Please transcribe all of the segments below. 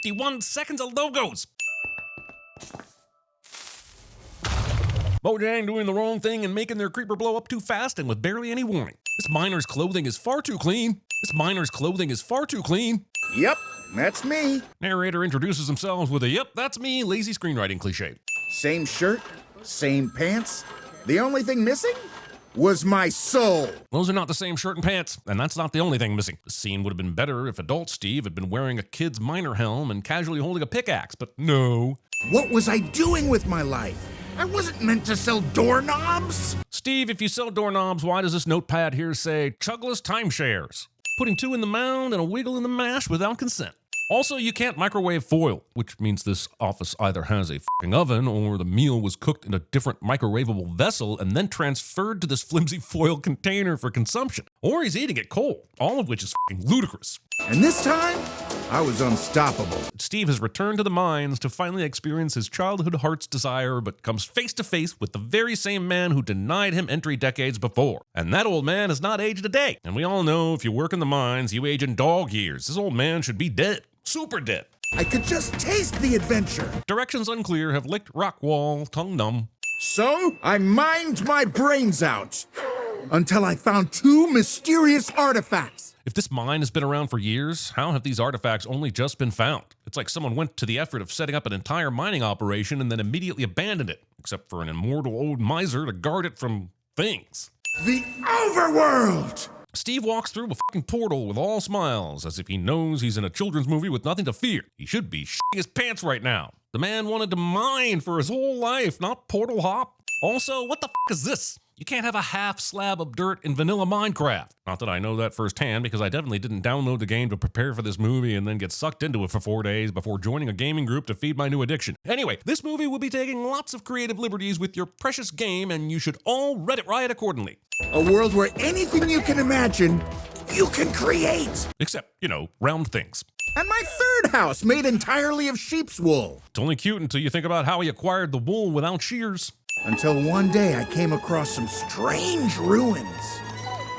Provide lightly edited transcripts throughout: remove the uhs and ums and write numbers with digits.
51 seconds of logos. Mojang doing the wrong thing and making their creeper blow up too fast and with barely any warning. This miner's clothing is far too clean. This miner's clothing is far too clean. Yep, that's me. Narrator introduces themselves with a "yep, that's me" lazy screenwriting cliche. Same shirt, same pants. The only thing missing was my soul. Those are not the same shirt and pants, and that's not the only thing missing. The scene would have been better if adult Steve had been wearing a kid's miner helm and casually holding a pickaxe, but no. What was I doing with my life? I wasn't meant to sell doorknobs. Steve, if you sell doorknobs, why does this notepad here say chugless timeshares? Putting 2 in the mound and a wiggle in the mash without consent. Also, you can't microwave foil, which means this office either has a f***ing oven or the meal was cooked in a different microwavable vessel and then transferred to this flimsy foil container for consumption. Or he's eating it cold, all of which is f***ing ludicrous. And this time, I was unstoppable. Steve has returned to the mines to finally experience his childhood heart's desire, but comes face to face with the very same man who denied him entry decades before. And that old man has not aged a day. And we all know if you work in the mines, you age in dog years. This old man should be dead. Super dead. I could just taste the adventure. Directions unclear, have licked rock wall, tongue numb. So, I mined my brains out until I found 2 mysterious artifacts. If this mine has been around for years, how have these artifacts only just been found? It's like someone went to the effort of setting up an entire mining operation and then immediately abandoned it, except for an immortal old miser to guard it from things. The overworld! Steve walks through a fucking portal with all smiles, as if he knows he's in a children's movie with nothing to fear. He should be shitting his pants right now. The man wanted to mine for his whole life, not portal hop. Also, what the fuck is this? You can't have a half slab of dirt in vanilla Minecraft. Not that I know that firsthand, because I definitely didn't download the game to prepare for this movie and then get sucked into it for 4 days before joining a gaming group to feed my new addiction. Anyway, this movie will be taking lots of creative liberties with your precious game, and you should all Reddit riot accordingly. A world where anything you can imagine, you can create. Except, round things. And my third house made entirely of sheep's wool. It's only cute until you think about how he acquired the wool without shears. Until one day I came across some strange ruins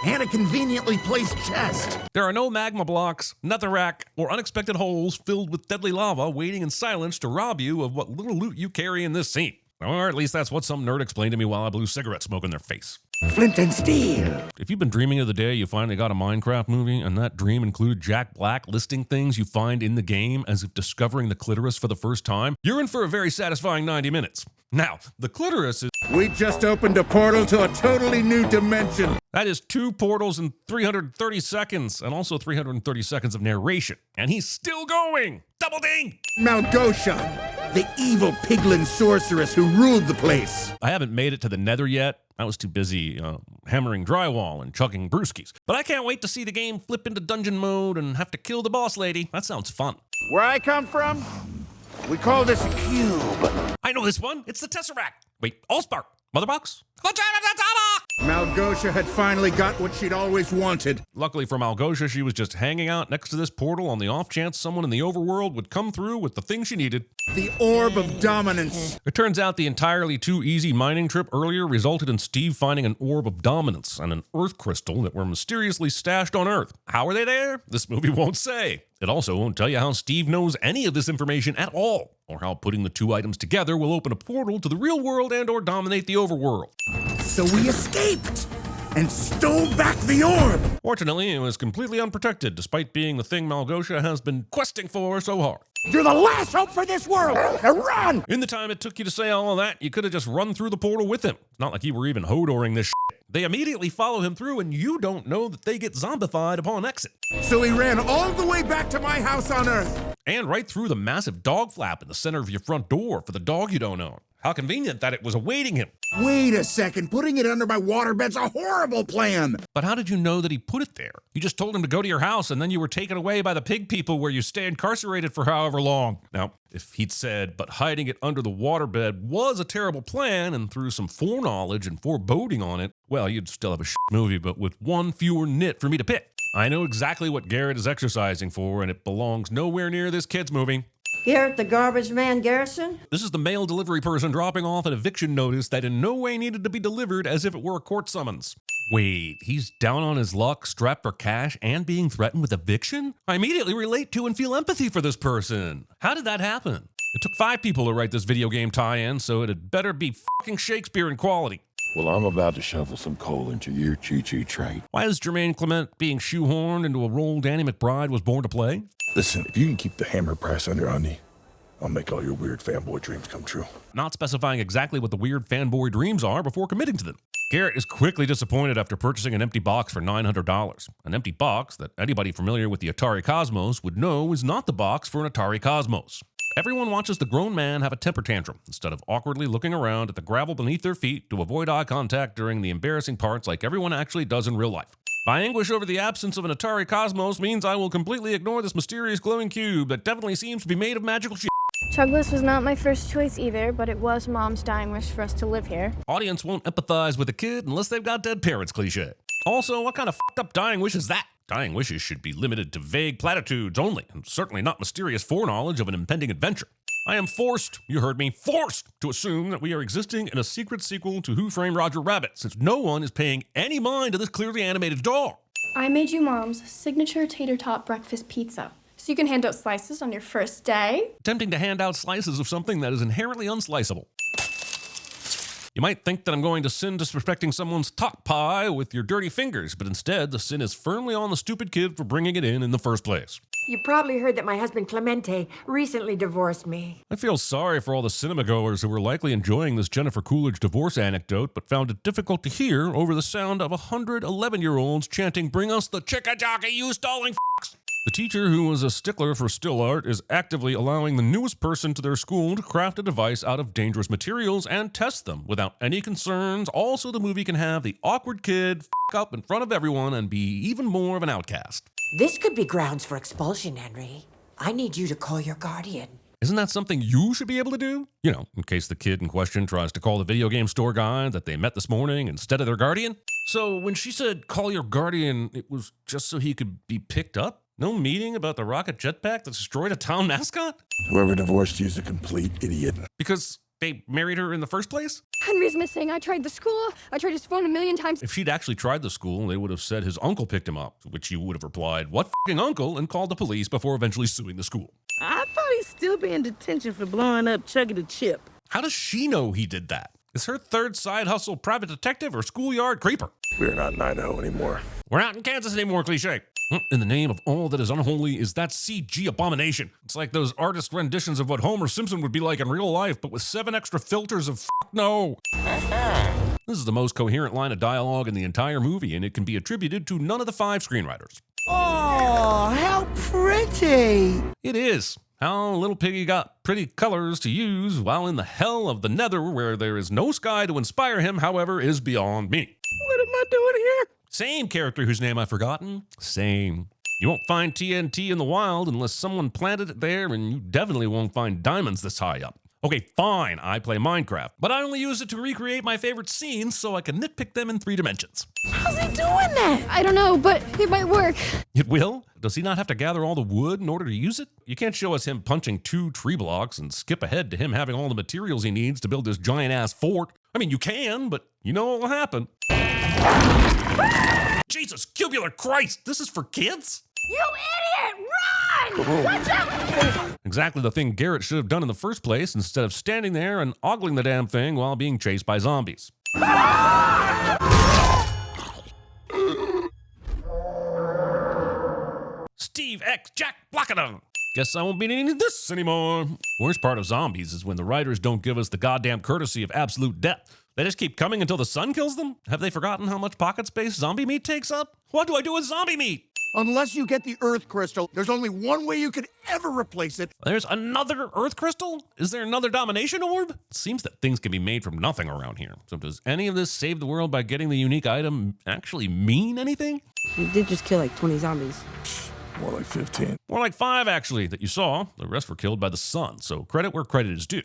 and a conveniently placed chest. There are no magma blocks, netherrack, or unexpected holes filled with deadly lava waiting in silence to rob you of what little loot you carry in this scene. Or at least that's what some nerd explained to me while I blew cigarette smoke in their face. Flint and steel. If you've been dreaming of the day you finally got a Minecraft movie, and that dream included Jack Black listing things you find in the game as if discovering the clitoris for the first time, you're in for a very satisfying 90 minutes. Now, the clitoris is... We just opened a portal to a totally new dimension. That is 2 portals in 330 seconds, and also 330 seconds of narration. And he's still going! Double ding! Malgosha, the evil piglin sorceress who ruled the place. I haven't made it to the Nether yet. I was too busy hammering drywall and chugging brewskis. But I can't wait to see the game flip into dungeon mode and have to kill the boss lady. That sounds fun. Where I come from, we call this a cube. I know this one. It's the Tesseract. Wait, Allspark. Motherbox? Malgosha had finally got what she'd always wanted. Luckily for Malgosha, she was just hanging out next to this portal on the off chance someone in the overworld would come through with the thing she needed. The orb of dominance. It turns out the entirely too easy mining trip earlier resulted in Steve finding an orb of dominance and an earth crystal that were mysteriously stashed on Earth. How are they there? This movie won't say. It also won't tell you how Steve knows any of this information at all, or how putting the 2 items together will open a portal to the real world and or dominate the overworld. So we escaped and stole back the orb. Fortunately, it was completely unprotected, despite being the thing Malgosha has been questing for so hard. You're the last hope for this world! Run! In the time it took you to say all of that, you could have just run through the portal with him. It's not like you were even hodoring this shit. They immediately follow him through, and you don't know that they get zombified upon exit. So he ran all the way back to my house on Earth. And right through the massive dog flap in the center of your front door for the dog you don't own. How convenient that it was awaiting him. Wait a second, putting it under my waterbed's a horrible plan. But how did you know that he put it there? You just told him to go to your house, and then you were taken away by the pig people where you stay incarcerated for however long. Now, if he'd said, but hiding it under the waterbed was a terrible plan, and threw some foreknowledge and foreboding on it, well, you'd still have a shit movie, but with 1 fewer nit for me to pick. I know exactly what Garrett is exercising for, and it belongs nowhere near this kid's movie. Garrett the garbage man Garrison? This is the mail delivery person dropping off an eviction notice that in no way needed to be delivered as if it were a court summons. Wait, he's down on his luck, strapped for cash, and being threatened with eviction? I immediately relate to and feel empathy for this person. How did that happen? It took 5 people to write this video game tie-in, so it had better be fucking Shakespeare in quality. Well, I'm about to shovel some coal into your choo-choo train. Why is Jermaine Clement being shoehorned into a role Danny McBride was born to play? Listen, if you can keep the hammer press under on me, I'll make all your weird fanboy dreams come true. Not specifying exactly what the weird fanboy dreams are before committing to them. Garrett is quickly disappointed after purchasing an empty box for $900. An empty box that anybody familiar with the Atari Cosmos would know is not the box for an Atari Cosmos. Everyone watches the grown man have a temper tantrum instead of awkwardly looking around at the gravel beneath their feet to avoid eye contact during the embarrassing parts like everyone actually does in real life. My anguish over the absence of an Atari Cosmos means I will completely ignore this mysterious glowing cube that definitely seems to be made of magical shit. Chugless was not my first choice either, but it was Mom's dying wish for us to live here. Audience won't empathize with a kid unless they've got dead parents cliche. Also, what kind of fucked up dying wish is that? Dying wishes should be limited to vague platitudes only, and certainly not mysterious foreknowledge of an impending adventure. I am forced, you heard me, forced to assume that we are existing in a secret sequel to Who Framed Roger Rabbit, since no one is paying any mind to this clearly animated doll. I made you Mom's signature tater tot breakfast pizza, so you can hand out slices on your first day. Attempting to hand out slices of something that is inherently unsliceable. You might think that I'm going to sin disrespecting someone's top pie with your dirty fingers, but instead the sin is firmly on the stupid kid for bringing it in the first place. You probably heard that my husband Clemente recently divorced me. I feel sorry for all the cinema goers who were likely enjoying this Jennifer Coolidge divorce anecdote, but found it difficult to hear over the sound of 111-year-olds chanting, "Bring us the chicka jockey, you stalling f***s!" The teacher, who was a stickler for still art, is actively allowing the newest person to their school to craft a device out of dangerous materials and test them without any concerns. Also, the movie can have the awkward kid f*** up in front of everyone and be even more of an outcast. This could be grounds for expulsion, Henry. I need you to call your guardian. Isn't that something you should be able to do? You know, in case the kid in question tries to call the video game store guy that they met this morning instead of their guardian. So when she said, "call your guardian," it was just so he could be picked up? No meeting about the rocket jetpack that destroyed a town mascot? Whoever divorced you is a complete idiot. Because they married her in the first place? Henry's missing. I tried the school. I tried his phone 1,000,000 times. If she'd actually tried the school, they would have said his uncle picked him up, to which you would have replied, "What f***ing uncle?" and called the police before eventually suing the school. I thought he'd still be in detention for blowing up Chucky the Chip. How does she know he did that? Is her third side hustle private detective or schoolyard creeper? We're not in Idaho anymore. We're not in Kansas anymore, cliche. In the name of all that is unholy is that CG abomination. It's like those artist renditions of what Homer Simpson would be like in real life, but with 7 extra filters of fuck no. This is the most coherent line of dialogue in the entire movie, and it can be attributed to none of the 5 screenwriters. Oh, how pretty! It is. How little piggy got pretty colors to use while in the hell of the Nether, where there is no sky to inspire him, however, is beyond me. What am I doing here? Same character whose name I've forgotten. Same. You won't find TNT in the wild unless someone planted it there, and you definitely won't find diamonds this high up. Okay, fine, I play Minecraft, but I only use it to recreate my favorite scenes so I can nitpick them in 3 dimensions. How's he doing that? I don't know, but it might work. It will? Does he not have to gather all the wood in order to use it? You can't show us him punching 2 tree blocks and skip ahead to him having all the materials he needs to build this giant-ass fort. I mean, you can, but you know what will happen. Jesus, cubular Christ, this is for kids? You idiot! Run! Watch out! Exactly the thing Garrett should have done in the first place instead of standing there and ogling the damn thing while being chased by zombies. Steve X Jack Blackadon. Guess I won't be needing this anymore. Worst part of zombies is when the writers don't give us the goddamn courtesy of absolute death. They just keep coming until the sun kills them? Have they forgotten how much pocket space zombie meat takes up? What do I do with zombie meat? Unless you get the Earth Crystal, there's only one way you could ever replace it. There's another Earth Crystal? Is there another domination orb? It seems that things can be made from nothing around here. So does any of this save the world by getting the unique item actually mean anything? We did just kill like 20 zombies. More like 15. More like 5, actually, that you saw. The rest were killed by the sun, so credit where credit is due.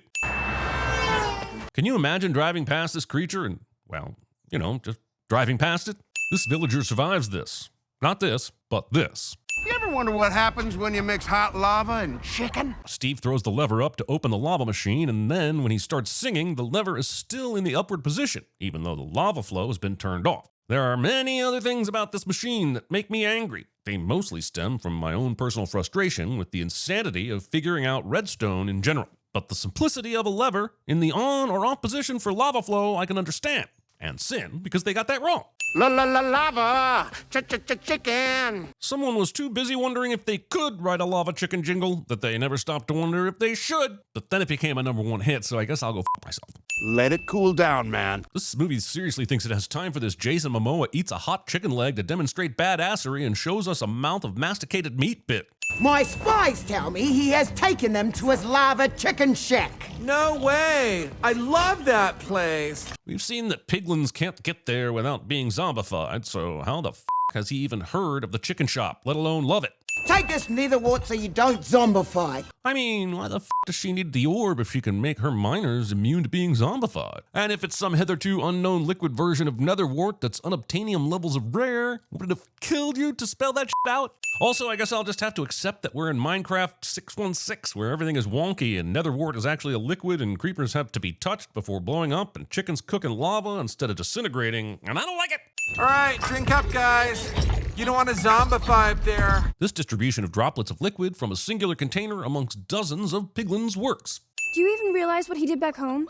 Can you imagine driving past this creature and, well, you know, just driving past it? This villager survives this. Not this, but this. You ever wonder what happens when you mix hot lava and chicken? Steve throws the lever up to open the lava machine, and then when he starts singing, the lever is still in the upward position, even though the lava flow has been turned off. There are many other things about this machine that make me angry. They mostly stem from my own personal frustration with the insanity of figuring out redstone in general. But the simplicity of a lever in the on or off position for lava flow I can understand. And sin because they got that wrong. La la la lava! Chicken! Someone was too busy wondering if they could write a lava chicken jingle that they never stopped to wonder if they should. But then it became a #1 hit, so I guess I'll go f myself. Let it cool down, man. This movie seriously thinks it has time for this. Jason Momoa eats a hot chicken leg to demonstrate badassery and shows us a mouth of masticated meat bit. My spies tell me he has taken them to his lava chicken shack. No way! I love that place! We've seen that piglins can't get there without being zombified, so how the f has he even heard of the chicken shop, let alone love it? Take this netherwort so you don't zombify. I mean, why the f does she need the orb if she can make her miners immune to being zombified? And if it's some hitherto unknown liquid version of netherwort that's unobtainium levels of rare, would it have killed you to spell that shit out? Also, I guess I'll just have to accept that we're in Minecraft 616, where everything is wonky and netherwort is actually a liquid and creepers have to be touched before blowing up and chickens cook in lava instead of disintegrating, and I don't like it! Alright, drink up, guys. You don't want to zombify up there. This distribution of droplets of liquid from a singular container amongst dozens of piglins works. Do you even realize what he did back home?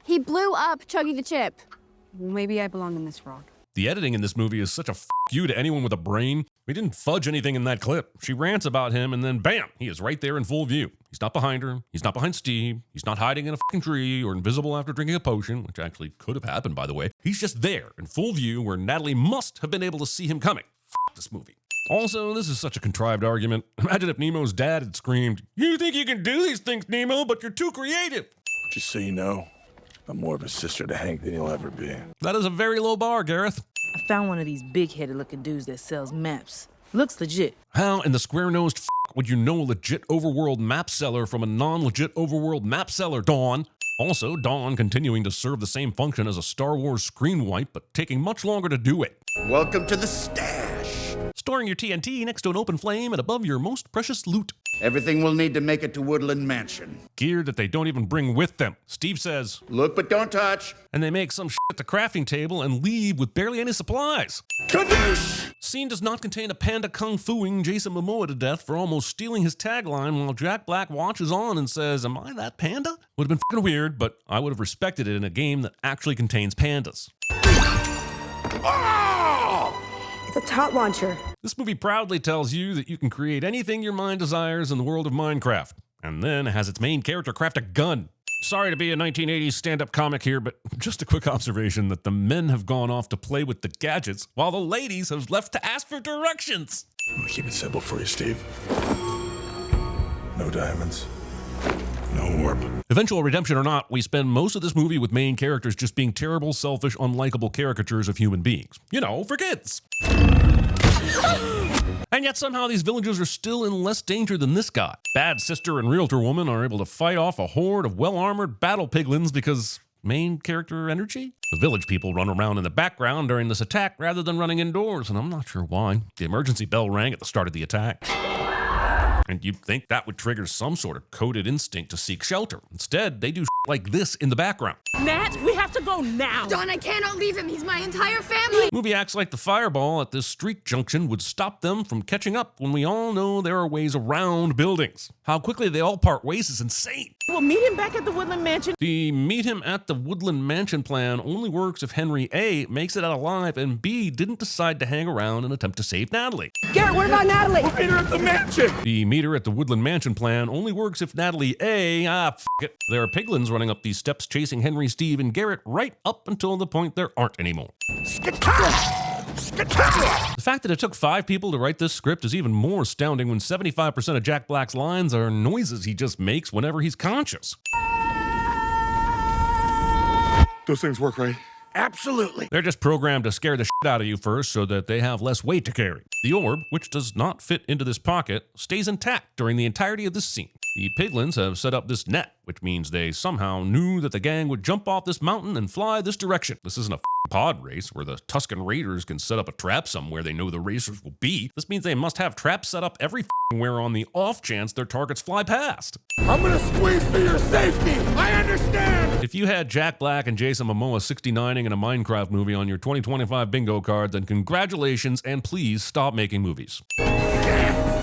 He blew up Chuggy the Chip. Well, maybe I belong in this world. The editing in this movie is such a f you to anyone with a brain. We didn't fudge anything in that clip. She rants about him and then bam, he is right there in full view. He's not behind her. He's not behind Steve. He's not hiding in a fucking tree or invisible after drinking a potion, which actually could have happened, by the way. He's just there in full view where Natalie must have been able to see him coming. F this movie. Also, this is such a contrived argument. Imagine if Nemo's dad had screamed, "You think you can do these things, Nemo, but you're too creative." Just so you know, I'm more of a sister to Hank than you'll ever be. That is a very low bar, Gareth. I found one of these big-headed looking dudes that sells maps. Looks legit. How in the square-nosed f would you know a legit overworld map seller from a non-legit overworld map seller, Dawn? Also, Dawn continuing to serve the same function as a Star Wars screen wipe, but taking much longer to do it. Welcome to the stash. Storing your TNT next to an open flame and above your most precious loot. Everything we'll need to make it to Woodland Mansion. Gear that they don't even bring with them. Steve says, "Look but don't touch." and they make some shit at the crafting table and leave with barely any supplies. Kadoosh! Scene does not contain a panda kung fuing Jason Momoa to death for almost stealing his tagline while Jack Black watches on and says, "Am I that panda?" Would have been fucking weird, but I would have respected it in a game that actually contains pandas. Oh! It's a tot launcher. This movie proudly tells you that you can create anything your mind desires in the world of Minecraft, and then has its main character craft a gun. Sorry to be a 1980s stand-up comic here, but just a quick observation that the men have gone off to play with the gadgets, while the ladies have left to ask for directions. I'm gonna keep it simple for you, Steve. No diamonds. No orb. Eventual redemption or not, we spend most of this movie with main characters just being terrible, selfish, unlikable caricatures of human beings. You know, for kids. And yet somehow these villagers are still in less danger than this guy. Bad sister and realtor woman are able to fight off a horde of well-armored battle piglins because main character energy? The village people run around in the background during this attack rather than running indoors, and I'm not sure why. The emergency bell rang at the start of the attack. And you'd think that would trigger some sort of coded instinct to seek shelter. Instead, they do shit like this in the background. Nat, we have to go now. Don, I cannot leave him. He's my entire family. Movie acts like the fireball at this street junction would stop them from catching up when we all know there are ways around buildings. How quickly they all part ways is insane. We'll meet him back at the Woodland Mansion. The meet him at the Woodland Mansion plan only works if Henry A. makes it out alive and B. didn't decide to hang around and attempt to save Natalie. Garrett, what about Natalie? We'll meet her at the mansion! The meter at the Woodland Mansion plan only works if Natalie A. F it. There are piglins running up these steps chasing Henry, Steve, and Garrett right up until the point there aren't anymore. The fact that it took 5 people to write this script is even more astounding when 75% of Jack Black's lines are noises he just makes whenever he's conscious. Those things work, right? Absolutely. They're just programmed to scare the shit out of you first so that they have less weight to carry. The orb, which does not fit into this pocket, stays intact during the entirety of this scene. The piglins have set up this net which means they somehow knew that the gang would jump off this mountain and fly this direction. This isn't a pod race where the Tuscan Raiders can set up a trap somewhere they know the racers will be. This means they must have traps set up everywhere on the off chance their targets fly past. I'm gonna squeeze for your safety. I understand. If you had Jack Black and Jason Momoa 69ing in a Minecraft movie on your 2025 bingo card, then congratulations and please stop making movies.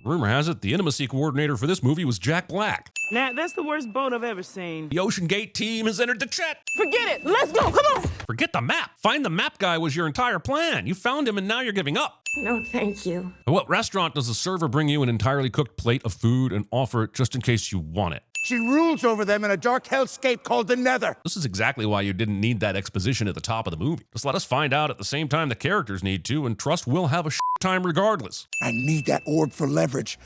Rumor has it the intimacy coordinator for this movie was Jack Black. Nat, that's the worst boat I've ever seen. The Ocean Gate team has entered the chat. Forget it. Let's go. Come on. Forget the map. Find the map guy was your entire plan. You found him and now you're giving up. No, thank you. At what restaurant does the server bring you an entirely cooked plate of food and offer it just in case you want it? She rules over them in a dark hellscape called the Nether. This is exactly why you didn't need that exposition at the top of the movie. Just let us find out at the same time the characters need to, and trust we'll have a time regardless. I need that orb for leverage.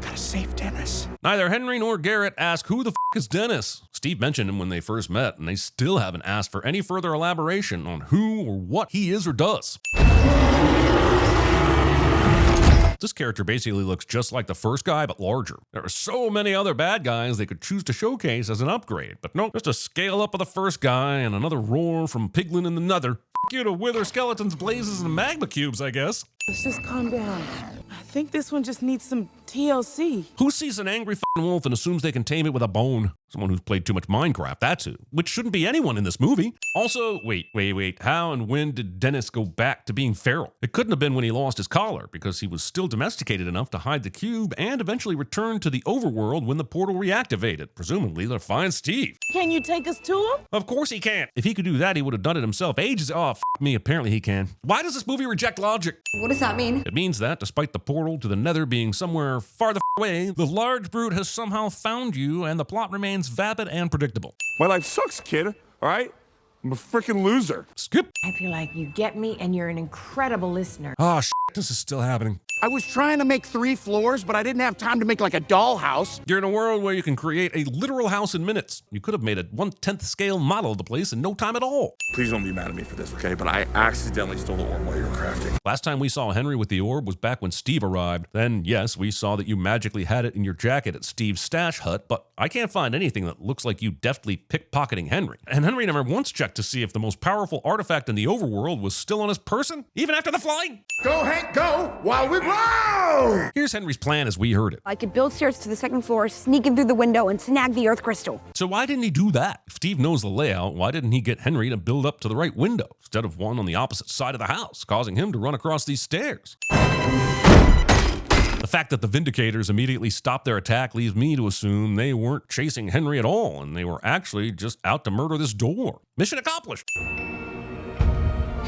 Gotta save Dennis. Neither Henry nor Garrett ask who the is Dennis. Steve mentioned him when they first met, and they still haven't asked for any further elaboration on who or what he is or does. This character basically looks just like the first guy, but larger. There are so many other bad guys they could choose to showcase as an upgrade, but nope, just a scale up of the first guy and another roar from Piglin in the Nether. F you to wither skeletons, blazes, and magma cubes, I guess. Let's just calm down. I think this one just needs some TLC. Who sees an angry wolf and assumes they can tame it with a bone? Someone who's played too much Minecraft, that's who. Which shouldn't be anyone in this movie. Also, wait. How and when did Dennis go back to being feral? It couldn't have been when he lost his collar, because he was still domesticated enough to hide the cube and eventually return to the overworld when the portal reactivated, presumably to find Steve. Can you take us to him? Of course he can't. If he could do that, he would have done it himself ages. Oh, f me, apparently he can. Why does this movie reject logic? What does that mean? It means that, despite the portal to the Nether being somewhere farther away, the large brute has somehow found you, and the plot remains vapid and predictable. My life sucks, kid, all right? I'm a freaking loser. Skip. I feel like you get me and you're an incredible listener. Oh, this is still happening. I was trying to make 3 floors, but I didn't have time to make like a dollhouse. You're in a world where you can create a literal house in minutes. You could have made a 1/10 scale model of the place in no time at all. Please don't be mad at me for this, okay? But I accidentally stole the orb while you were crafting. Last time we saw Henry with the orb was back when Steve arrived. Then, yes, we saw that you magically had it in your jacket at Steve's stash hut, but I can't find anything that looks like you deftly pickpocketing Henry. And Henry never once checked to see if the most powerful artifact in the overworld was still on his person, even after the flight. Go, Hank, go, while we row! Here's Henry's plan as we heard it. I could build stairs to the second floor, sneak in through the window, and snag the earth crystal. So why didn't he do that? If Steve knows the layout, why didn't he get Henry to build up to the right window instead of one on the opposite side of the house, causing him to run across these stairs? The fact that the Vindicators immediately stopped their attack leaves me to assume they weren't chasing Henry at all, and they were actually just out to murder this door. Mission accomplished.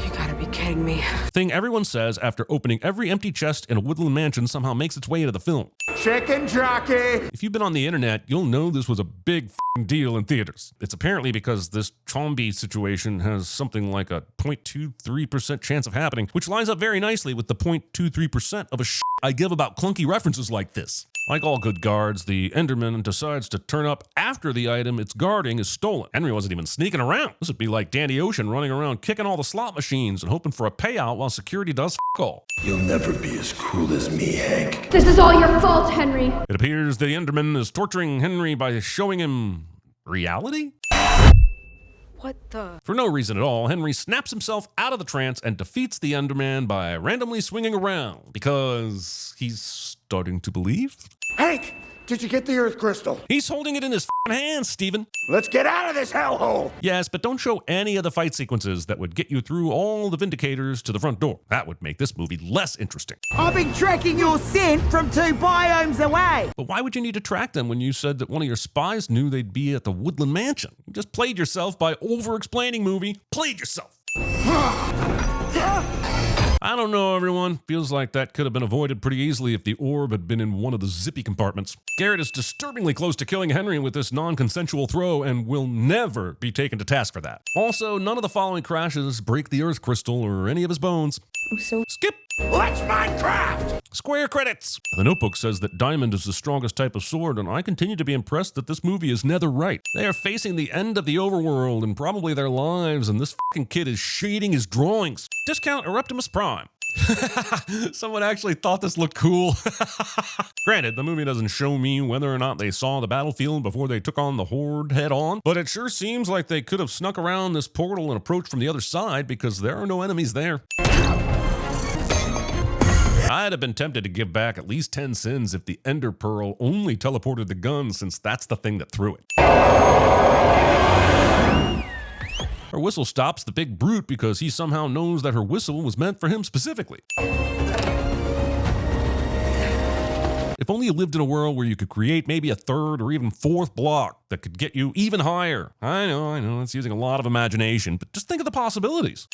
You gotta be kidding me. Thing everyone says after opening every empty chest in a Woodland mansion somehow makes its way into the film. Chicken jockey! If you've been on the internet, you'll know this was a big deal in theaters. It's apparently because this zombie situation has something like a 0.23% chance of happening, which lines up very nicely with the 0.23% of a I give about clunky references like this. Like all good guards, the Enderman decides to turn up after the item it's guarding is stolen. Henry wasn't even sneaking around. This would be like Danny Ocean running around kicking all the slot machines and hoping for a payout while security does f*** all. You'll never be as cool as me, Hank. This is all your fault, Henry. It appears the Enderman is torturing Henry by showing him reality? What the? For no reason at all, Henry snaps himself out of the trance and defeats the Enderman by randomly swinging around because he's starting to believe. Hank, did you get the earth crystal? He's holding it in his hands, Steven. Let's get out of this hellhole! Yes, but don't show any of the fight sequences that would get you through all the Vindicators to the front door. That would make this movie less interesting. I've been tracking your scent from 2 biomes away. But why would you need to track them when you said that one of your spies knew they'd be at the Woodland Mansion? You just played yourself by over-explaining, movie. Played yourself. I don't know, everyone. Feels like that could have been avoided pretty easily if the orb had been in one of the zippy compartments. Garrett is disturbingly close to killing Henry with this non-consensual throw and will never be taken to task for that. Also, none of the following crashes break the earth crystal or any of his bones. Skip. Let's Minecraft! Square credits. The Notebook says that diamond is the strongest type of sword, and I continue to be impressed that this movie is nether right. They are facing the end of the overworld and probably their lives, and this fucking kid is shading his drawings. Discount Eruptimus Prime. Someone actually thought this looked cool. Granted, the movie doesn't show me whether or not they saw the battlefield before they took on the Horde head on, but it sure seems like they could have snuck around this portal and approached from the other side because there are no enemies there. I'd have been tempted to give back at least 10 sins if the Ender Pearl only teleported the gun, since that's the thing that threw it. Her whistle stops the big brute because he somehow knows that her whistle was meant for him specifically. If only you lived in a world where you could create maybe a third or even fourth block that could get you even higher. I know, it's using a lot of imagination, but just think of the possibilities.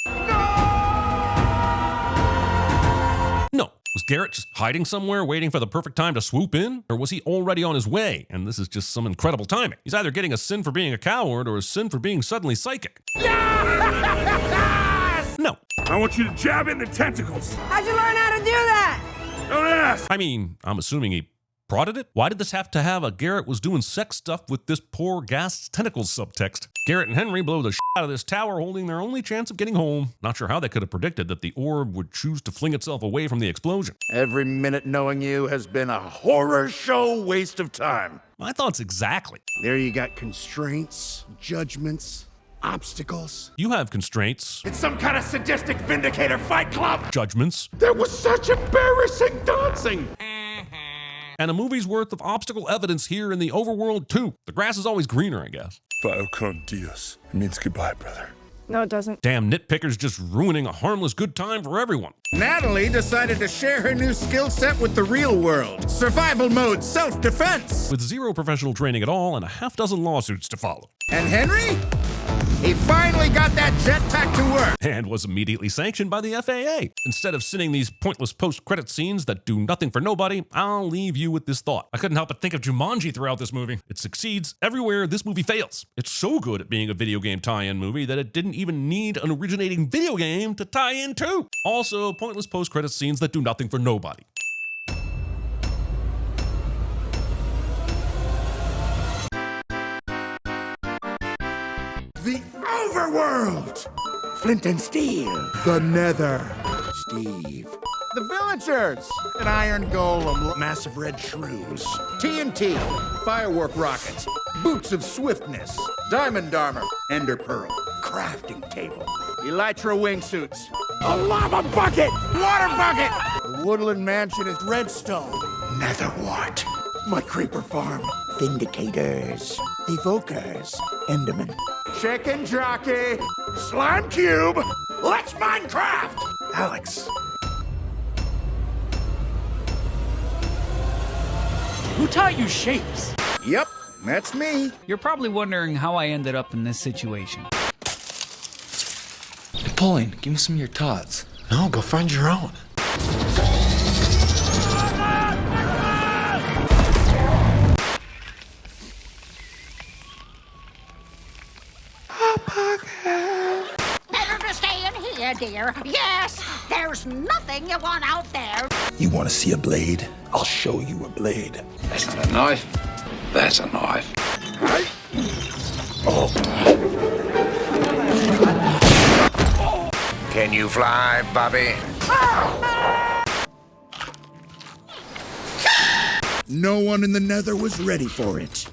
No. Was Garrett just hiding somewhere waiting for the perfect time to swoop in? Or was he already on his way? And this is just some incredible timing. He's either getting a sin for being a coward or a sin for being suddenly psychic. Yes! No. I want you to jab in the tentacles. How'd you learn how to do that? Don't ask. I mean, I'm assuming he prodded it? Why did this have to have a Garrett was doing sex stuff with this poor Ghast's tentacles subtext? Garrett and Henry blow the shit out of this tower, holding their only chance of getting home. Not sure how they could have predicted that the orb would choose to fling itself away from the explosion. Every minute knowing you has been a horror show waste of time. My thoughts exactly. There you got constraints, judgments, obstacles. You have constraints, It's some kind of sadistic vindicator fight club. judgments, There was such embarrassing dancing. and a movie's worth of obstacle evidence here in the overworld too. The grass is always greener, I guess. Vio con Dios. It means goodbye, brother. No, it doesn't. Damn nitpickers just ruining a harmless good time for everyone. Natalie decided to share her new skill set with the real world. Survival mode, self-defense. With zero professional training at all and a half dozen lawsuits to follow. And Henry? He finally got that jetpack to work. And was immediately sanctioned by the FAA. Instead of sending these pointless post-credit scenes that do nothing for nobody, I'll leave you with this thought. I couldn't help but think of Jumanji throughout this movie. It succeeds everywhere this movie fails. It's so good at being a video game tie-in movie that it didn't even need an originating video game to tie in to. Also, pointless post-credit scenes that do nothing for nobody. The overworld. Flint and steel. The Nether. Steve. The villagers. An iron golem. Massive red shrews. TNT. Firework rockets. Boots of swiftness. Diamond armor. Ender pearl. Crafting table. Elytra wingsuits. A lava bucket. Water bucket. The Woodland mansion is redstone. Nether wart. My creeper farm. Vindicators. Evokers. Enderman. Chicken jockey. Slime cube. Let's Minecraft. Alex. Who taught you shapes? Yep, that's me. You're probably wondering how I ended up in this situation. Napoleon, give me some of your tots. No, go find your own. Better to stay in here, dear. Yes, there's nothing you want out there. You want to see a blade? I'll show you a blade. That's not a knife. That's a knife. Can you fly, Bobby? No one in the Nether was ready for it.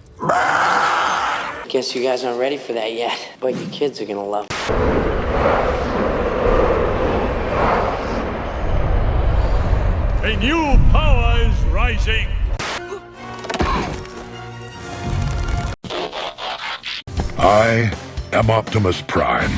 Guess you guys aren't ready for that yet, but your kids are gonna love it. A new power is rising. I am Optimus Prime.